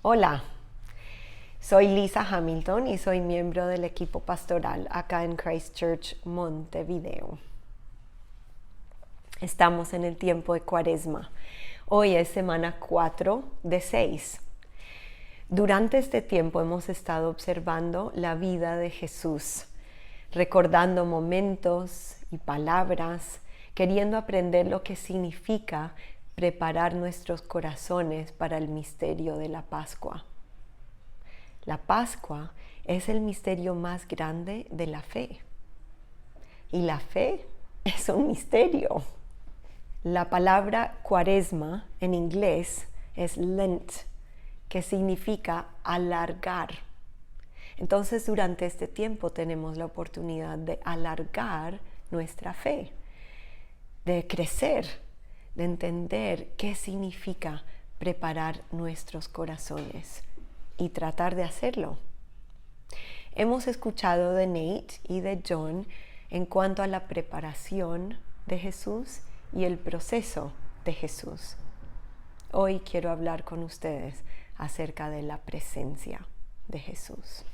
Hola, soy Lisa Hamilton y soy miembro del equipo pastoral acá en Christchurch, Montevideo. Estamos en el tiempo de Cuaresma. Hoy es semana 4 de 6. Durante este tiempo hemos estado observando la vida de Jesús, recordando momentos y palabras, queriendo aprender lo que significa preparar nuestros corazones para el misterio de la Pascua. La Pascua es el misterio más grande de la fe. Y la fe es un misterio. La palabra Cuaresma en inglés es Lent, que significa alargar. Entonces, durante este tiempo tenemos la oportunidad de alargar nuestra fe, de crecer, de entender qué significa preparar nuestros corazones y tratar de hacerlo. Hemos escuchado de Nate y de John en cuanto a la preparación de Jesús y el proceso de Jesús. Hoy quiero hablar con ustedes acerca de la presencia de Jesús.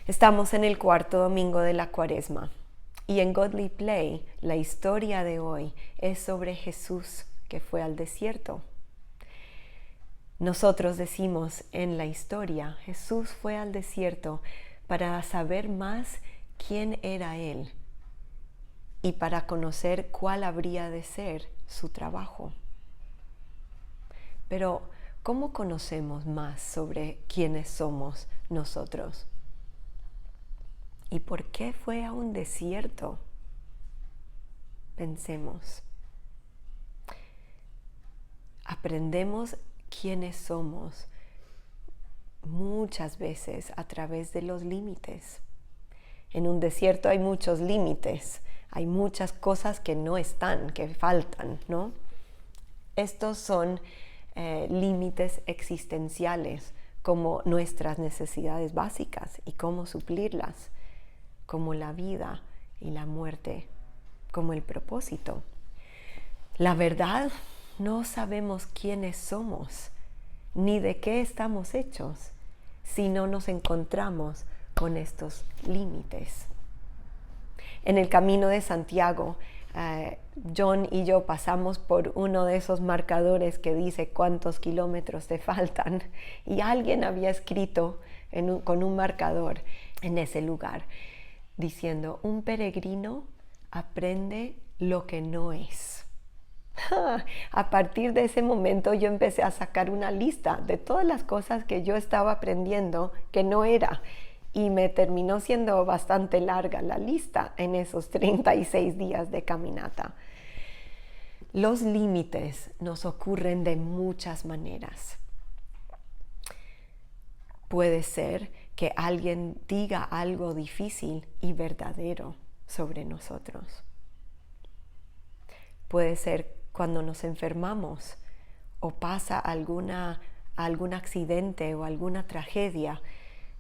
Estamos en el cuarto domingo de la Cuaresma y en Godly Play la historia de hoy es sobre Jesús que fue al desierto. Nosotros decimos en la historia, Jesús fue al desierto para saber más quién era Él y para conocer cuál habría de ser su trabajo. Pero, ¿cómo conocemos más sobre quiénes somos nosotros? ¿Y por qué fue a un desierto? Pensemos. Aprendemos quiénes somos muchas veces a través de los límites. En un desierto hay muchos límites, hay muchas cosas que no están, que faltan, ¿no? Estos son límites existenciales, como nuestras necesidades básicas y cómo suplirlas, como la vida y la muerte, como el propósito. La verdad, no sabemos quiénes somos, ni de qué estamos hechos, si no nos encontramos con estos límites. En el camino de Santiago, John y yo pasamos por uno de esos marcadores que dice cuántos kilómetros te faltan, y alguien había escrito con un marcador en ese lugar, diciendo, un peregrino aprende lo que no es. A partir de ese momento yo empecé a sacar una lista de todas las cosas que yo estaba aprendiendo que no era, y me terminó siendo bastante larga la lista en esos 36 días de caminata. Los límites nos ocurren de muchas maneras. Puede ser que alguien diga algo difícil y verdadero sobre nosotros. Puede ser cuando nos enfermamos o pasa algún accidente o alguna tragedia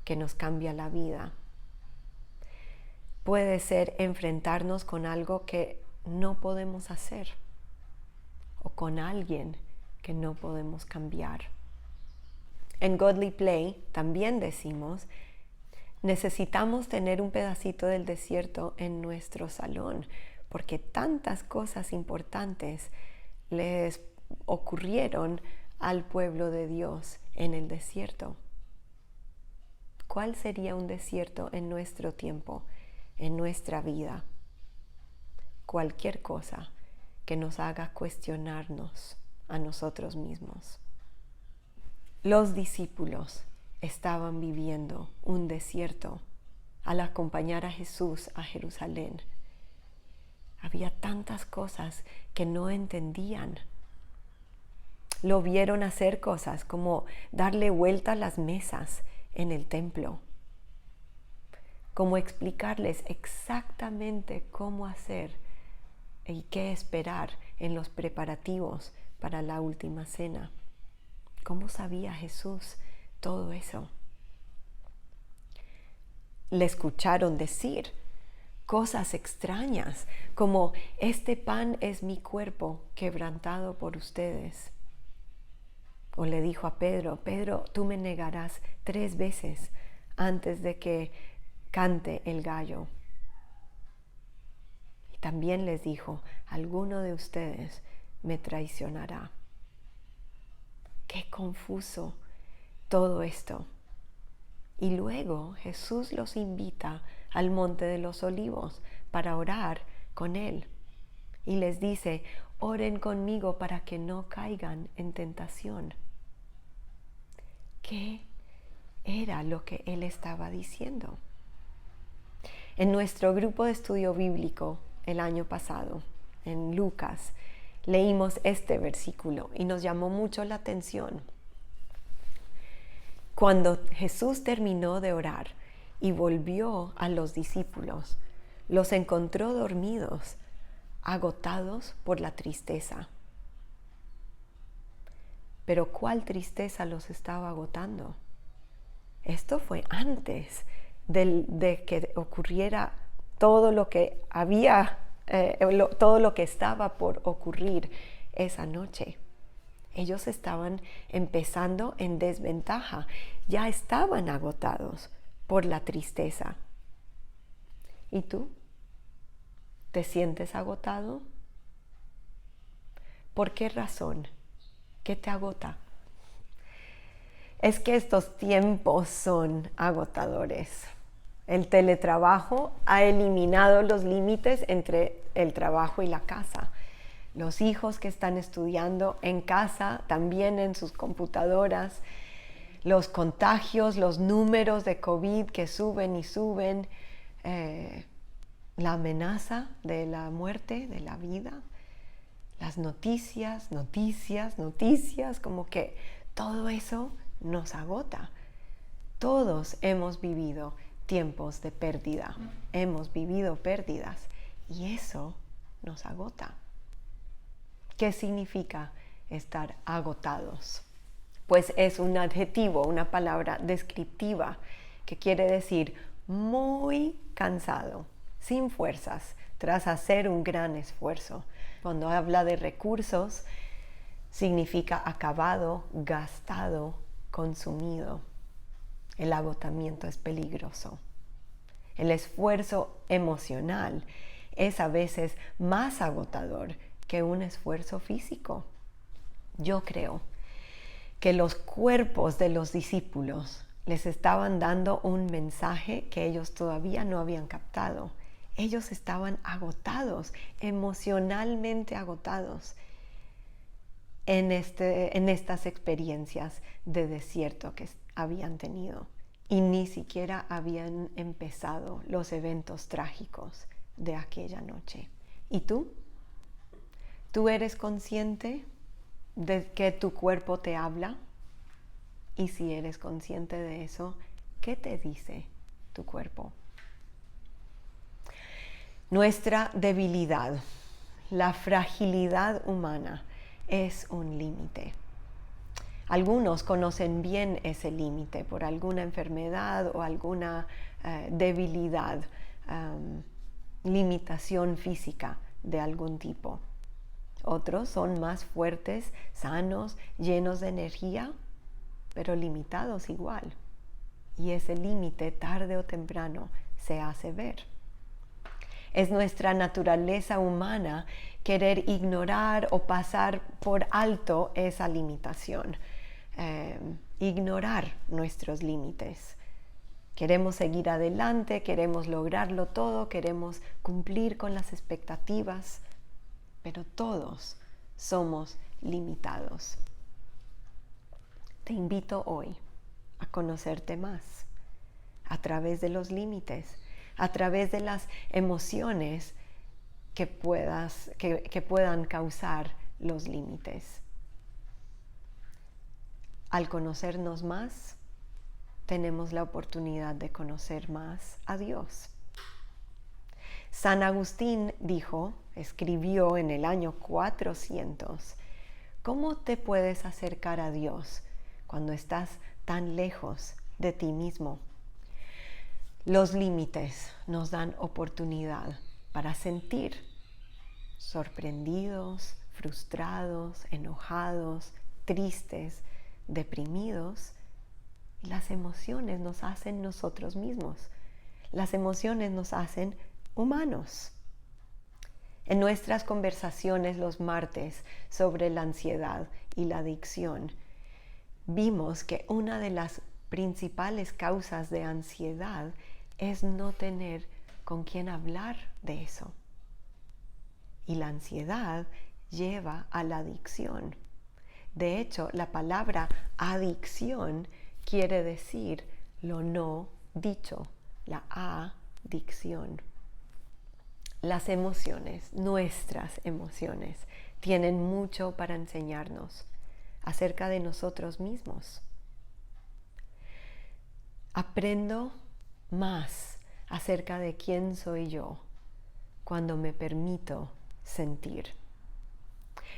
que nos cambia la vida. Puede ser enfrentarnos con algo que no podemos hacer o con alguien que no podemos cambiar. En Godly Play también decimos, necesitamos tener un pedacito del desierto en nuestro salón, porque tantas cosas importantes les ocurrieron al pueblo de Dios en el desierto. ¿Cuál sería un desierto en nuestro tiempo, en nuestra vida? Cualquier cosa que nos haga cuestionarnos a nosotros mismos. Los discípulos estaban viviendo un desierto al acompañar a Jesús a Jerusalén. Había tantas cosas que no entendían. Lo vieron hacer cosas como darle vuelta a las mesas en el templo, como explicarles exactamente cómo hacer y qué esperar en los preparativos para la última cena. ¿Cómo sabía Jesús todo eso? Le escucharon decir cosas extrañas como, este pan es mi cuerpo quebrantado por ustedes. O le dijo a Pedro, Pedro, tú me negarás 3 veces antes de que cante el gallo. Y también les dijo, alguno de ustedes me traicionará. Qué confuso todo esto. Y luego Jesús los invita al Monte de los Olivos para orar con Él. Y les dice, oren conmigo para que no caigan en tentación. ¿Qué era lo que Él estaba diciendo? En nuestro grupo de estudio bíblico el año pasado, en Lucas, leímos este versículo y nos llamó mucho la atención. Cuando Jesús terminó de orar y volvió a los discípulos, los encontró dormidos, agotados por la tristeza. Pero ¿cuál tristeza los estaba agotando? Esto fue antes de que ocurriera todo lo que todo lo que estaba por ocurrir esa noche. Ellos estaban empezando en desventaja, ya estaban agotados por la tristeza. ¿Y tú? ¿Te sientes agotado? ¿Por qué razón? ¿Qué te agota? Es que estos tiempos son agotadores. El teletrabajo ha eliminado los límites entre el trabajo y la casa. Los hijos que están estudiando en casa, también en sus computadoras, los contagios, los números de COVID que suben y suben, la amenaza de la muerte, de la vida, las noticias, como que todo eso nos agota. Todos hemos vivido tiempos de pérdida, hemos vivido pérdidas y eso nos agota. ¿Qué significa estar agotados? Pues es un adjetivo, una palabra descriptiva que quiere decir muy cansado, sin fuerzas, tras hacer un gran esfuerzo. Cuando habla de recursos, significa acabado, gastado, consumido. El agotamiento es peligroso. El esfuerzo emocional es a veces más agotador que un esfuerzo físico. Yo creo que los cuerpos de los discípulos les estaban dando un mensaje que ellos todavía no habían captado. Ellos estaban agotados, emocionalmente agotados en estas experiencias de desierto que habían tenido. Y ni siquiera habían empezado los eventos trágicos de aquella noche. ¿Y tú? ¿Tú eres consciente de que tu cuerpo te habla? Y si eres consciente de eso, ¿qué te dice tu cuerpo? Nuestra debilidad, la fragilidad humana es un límite. Algunos conocen bien ese límite por alguna enfermedad o alguna debilidad, limitación física de algún tipo. Otros son más fuertes, sanos, llenos de energía, pero limitados igual. Y ese límite tarde o temprano se hace ver. Es nuestra naturaleza humana querer ignorar o pasar por alto esa limitación, ignorar nuestros límites. Queremos seguir adelante, queremos lograrlo todo, queremos cumplir con las expectativas, pero todos somos limitados. Te invito hoy a conocerte más a través de los límites, a través de las emociones que puedan causar los límites. Al conocernos más, tenemos la oportunidad de conocer más a Dios. San Agustín escribió en el año 400, ¿cómo te puedes acercar a Dios cuando estás tan lejos de ti mismo? Los límites nos dan oportunidad para sentir sorprendidos, frustrados, enojados, tristes, deprimidos. Y las emociones nos hacen nosotros mismos. Las emociones nos hacen humanos. En nuestras conversaciones los martes sobre la ansiedad y la adicción, vimos que una de las principales causas de ansiedad es no tener con quién hablar de eso. Y la ansiedad lleva a la adicción. De hecho, la palabra adicción quiere decir lo no dicho, la adicción. Las emociones, nuestras emociones, tienen mucho para enseñarnos acerca de nosotros mismos. Aprendo más acerca de quién soy yo cuando me permito sentir.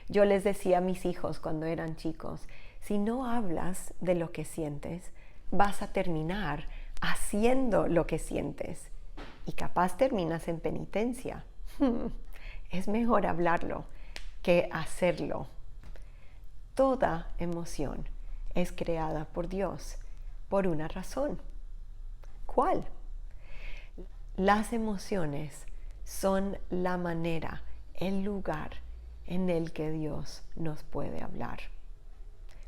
Yo les decía a mis hijos cuando eran chicos, si no hablas de lo que sientes, vas a terminar haciendo lo que sientes y capaz terminas en penitencia. Es mejor hablarlo que hacerlo. Toda emoción es creada por Dios por una razón. ¿Cuál? Las emociones son la manera, el lugar en el que Dios nos puede hablar.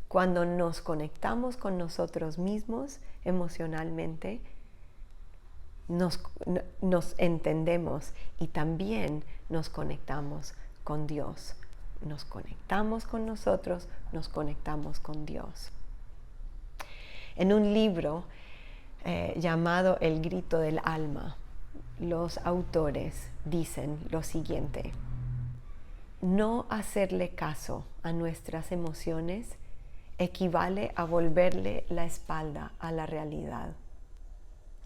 Cuando nos conectamos con nosotros mismos emocionalmente, nos entendemos y también nos conectamos con Dios. Nos conectamos con nosotros, nos conectamos con Dios. En un libro llamado El grito del alma, los autores dicen lo siguiente: no hacerle caso a nuestras emociones equivale a volverle la espalda a la realidad.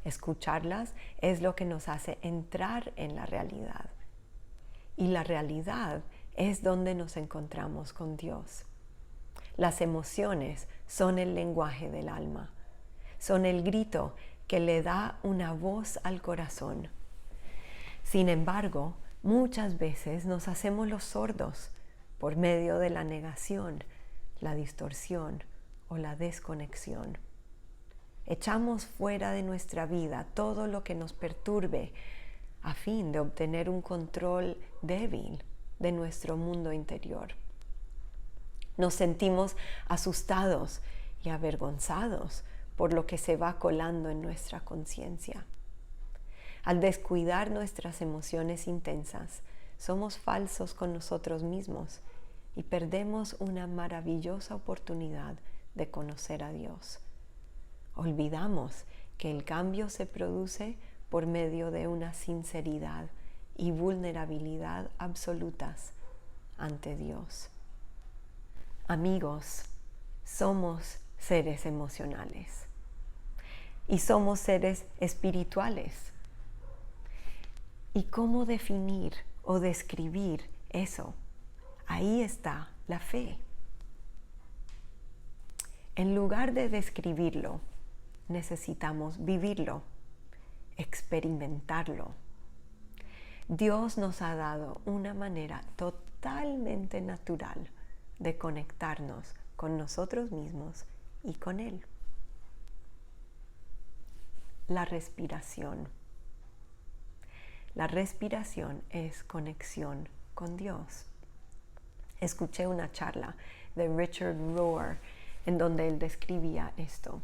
Escucharlas es lo que nos hace entrar en la realidad. Y la realidad es donde nos encontramos con Dios. Las emociones son el lenguaje del alma. Son el grito que le da una voz al corazón. Sin embargo, muchas veces nos hacemos los sordos por medio de la negación, la distorsión o la desconexión. Echamos fuera de nuestra vida todo lo que nos perturbe a fin de obtener un control débil de nuestro mundo interior. Nos sentimos asustados y avergonzados por lo que se va colando en nuestra conciencia. Al descuidar nuestras emociones intensas, somos falsos con nosotros mismos y perdemos una maravillosa oportunidad de conocer a Dios. Olvidamos que el cambio se produce por medio de una sinceridad y vulnerabilidad absolutas ante Dios. Amigos, somos seres emocionales y somos seres espirituales. ¿Y cómo definir o describir eso? Ahí está la fe. En lugar de describirlo, necesitamos vivirlo, experimentarlo. Dios nos ha dado una manera totalmente natural de conectarnos con nosotros mismos y con Él. La respiración. La respiración es conexión con Dios. Escuché una charla de Richard Rohr en donde él describía esto.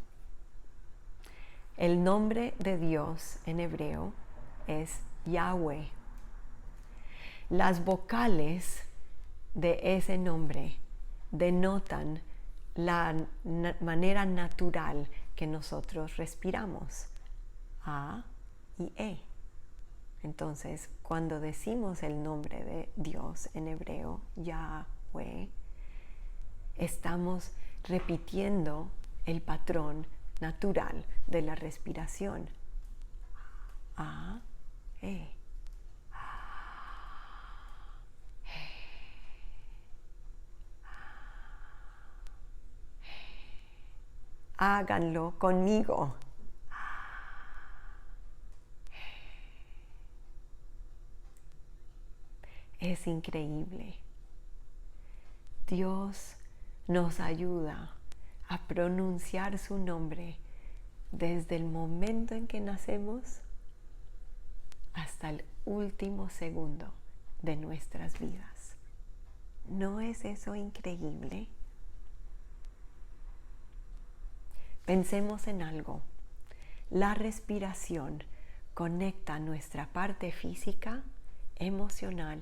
El nombre de Dios en hebreo es Yahweh. Las vocales de ese nombre denotan la manera natural que nosotros respiramos. A y E. Entonces, cuando decimos el nombre de Dios en hebreo, Yahweh, estamos repitiendo el patrón natural de la respiración. A, E. Háganlo conmigo. Es increíble. Dios nos ayuda a pronunciar su nombre desde el momento en que nacemos hasta el último segundo de nuestras vidas. ¿No es eso increíble? Pensemos en algo. La respiración conecta nuestra parte física, emocional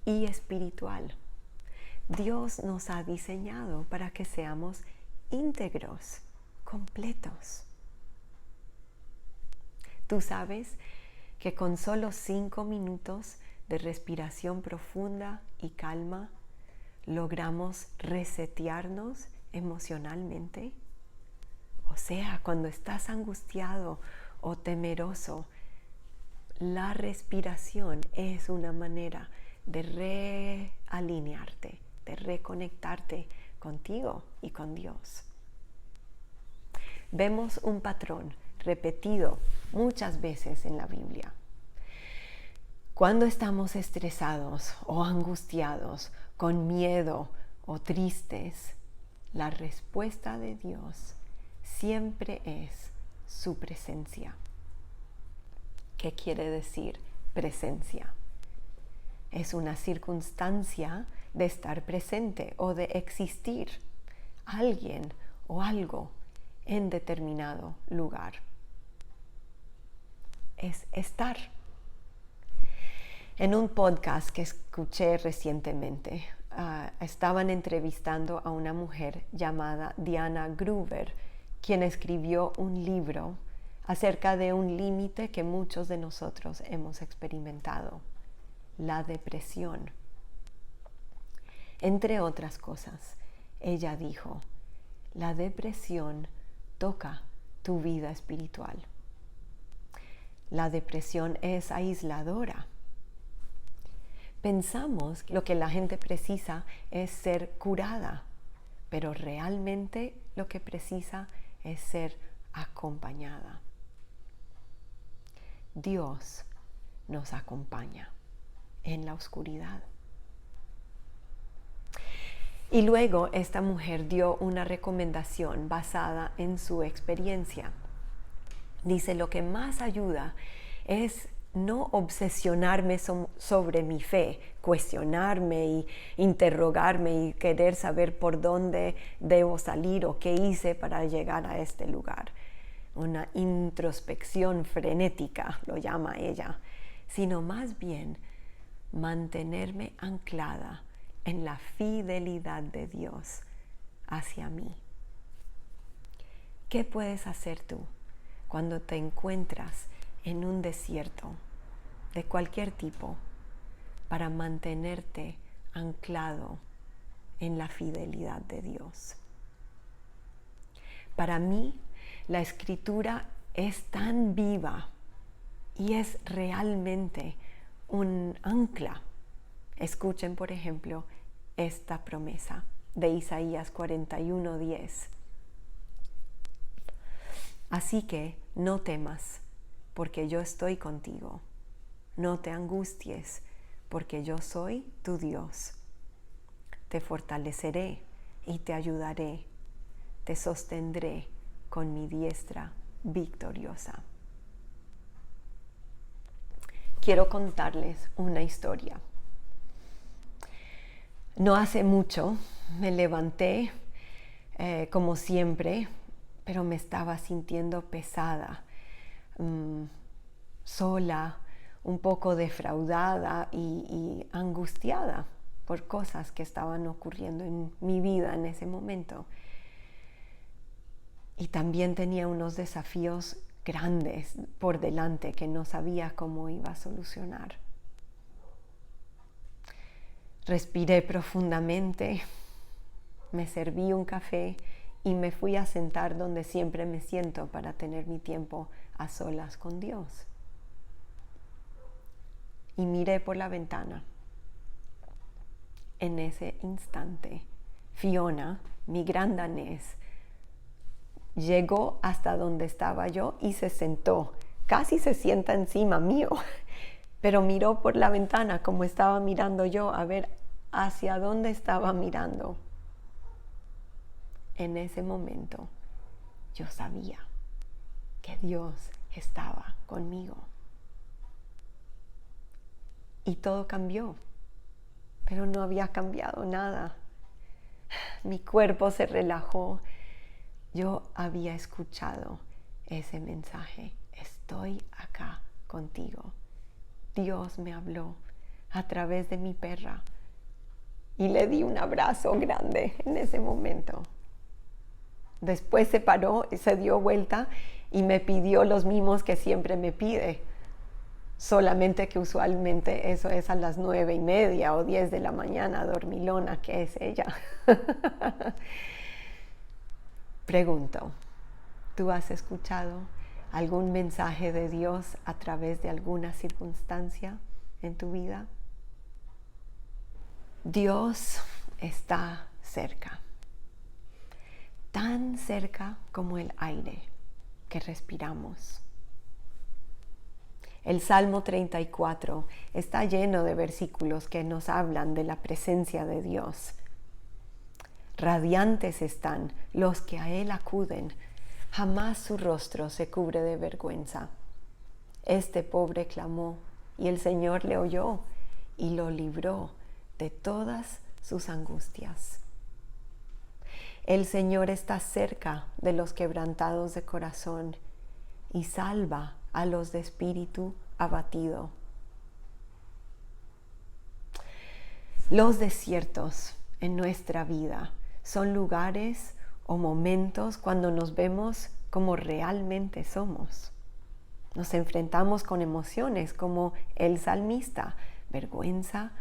y espiritual. Dios nos ha diseñado para que seamos íntegros, completos. Tú sabes que con solo 5 minutos de respiración profunda y calma logramos resetearnos emocionalmente. O sea, cuando estás angustiado o temeroso, la respiración es una manera de realinearte, de reconectarte contigo y con Dios. Vemos un patrón repetido muchas veces en la Biblia. Cuando estamos estresados o angustiados, con miedo o tristes, la respuesta de Dios siempre es su presencia. ¿Qué quiere decir presencia? Es una circunstancia de estar presente o de existir, alguien o algo en determinado lugar. Es estar. En un podcast que escuché recientemente, estaban entrevistando a una mujer llamada Diana Gruber, quien escribió un libro acerca de un límite que muchos de nosotros hemos experimentado, la depresión. Entre otras cosas, ella dijo, la depresión toca tu vida espiritual. La depresión es aisladora. Pensamos que lo que la gente precisa es ser curada, pero realmente lo que precisa es ser acompañada. Dios nos acompaña en la oscuridad. Y luego esta mujer dio una recomendación basada en su experiencia. Dice, lo que más ayuda es no obsesionarme sobre mi fe, cuestionarme y interrogarme y querer saber por dónde debo salir o qué hice para llegar a este lugar. Una introspección frenética, lo llama ella, sino más bien mantenerme anclada en la fidelidad de Dios hacia mí. ¿Qué puedes hacer tú cuando te encuentras en un desierto de cualquier tipo para mantenerte anclado en la fidelidad de Dios? Para mí, la Escritura es tan viva y es realmente un ancla. Escuchen, por ejemplo, esta promesa de Isaías 41:10. Así que no temas, porque yo estoy contigo. No te angusties, porque yo soy tu Dios. Te fortaleceré y te ayudaré. Te sostendré con mi diestra victoriosa. Quiero contarles una historia. No hace mucho me levanté, como siempre, pero me estaba sintiendo pesada, sola, un poco defraudada y angustiada por cosas que estaban ocurriendo en mi vida en ese momento. Y también tenía unos desafíos grandes por delante que no sabía cómo iba a solucionar. Respiré profundamente, me serví un café y me fui a sentar donde siempre me siento para tener mi tiempo a solas con Dios. Y miré por la ventana. En ese instante, Fiona, mi gran danés, llegó hasta donde estaba yo y se sentó. Casi se sienta encima mío, pero miró por la ventana como estaba mirando yo, a ver hacia dónde estaba mirando. en ese momento yo sabía que Dios estaba conmigo. Y todo cambió, pero no había cambiado nada. Mi cuerpo se relajó. Yo había escuchado ese mensaje. Estoy acá contigo. Dios me habló a través de mi perra y le di un abrazo grande en ese momento. Después se paró y se dio vuelta y me pidió los mimos que siempre me pide. Solamente que usualmente eso es a las 9:30 o 10 de la mañana, dormilona, que es ella. Pregunto, ¿tú has escuchado algún mensaje de Dios a través de alguna circunstancia en tu vida? Dios está cerca, tan cerca como el aire que respiramos. El Salmo 34 está lleno de versículos que nos hablan de la presencia de Dios. Radiantes están los que a Él acuden, jamás su rostro se cubre de vergüenza. Este pobre clamó, y el Señor le oyó y lo libró de todas sus angustias. El Señor está cerca de los quebrantados de corazón y salva a los de espíritu abatido. Los desiertos en nuestra vida son lugares o momentos cuando nos vemos como realmente somos. Nos enfrentamos con emociones como el salmista: vergüenza,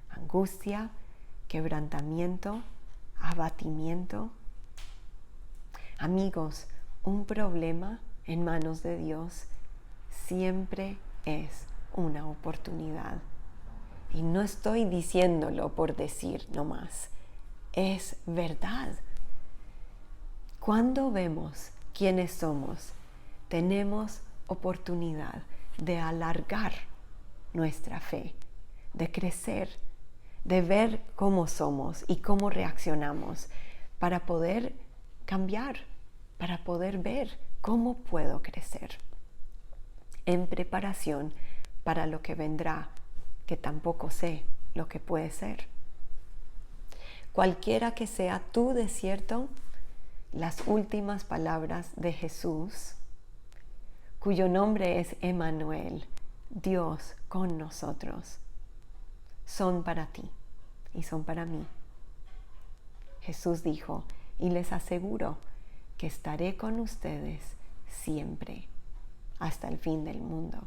angustia, quebrantamiento, abatimiento. Amigos, un problema en manos de Dios siempre es una oportunidad. Y no estoy diciéndolo por decir nomás, es verdad. Cuando vemos quiénes somos, tenemos oportunidad de alargar nuestra fe, de crecer, de ver cómo somos y cómo reaccionamos para poder cambiar, para poder ver cómo puedo crecer en preparación para lo que vendrá, que tampoco sé lo que puede ser. Cualquiera que sea tu desierto, las últimas palabras de Jesús, cuyo nombre es Emmanuel, Dios con nosotros, son para ti y son para mí. Jesús dijo: y les aseguro que estaré con ustedes siempre, hasta el fin del mundo.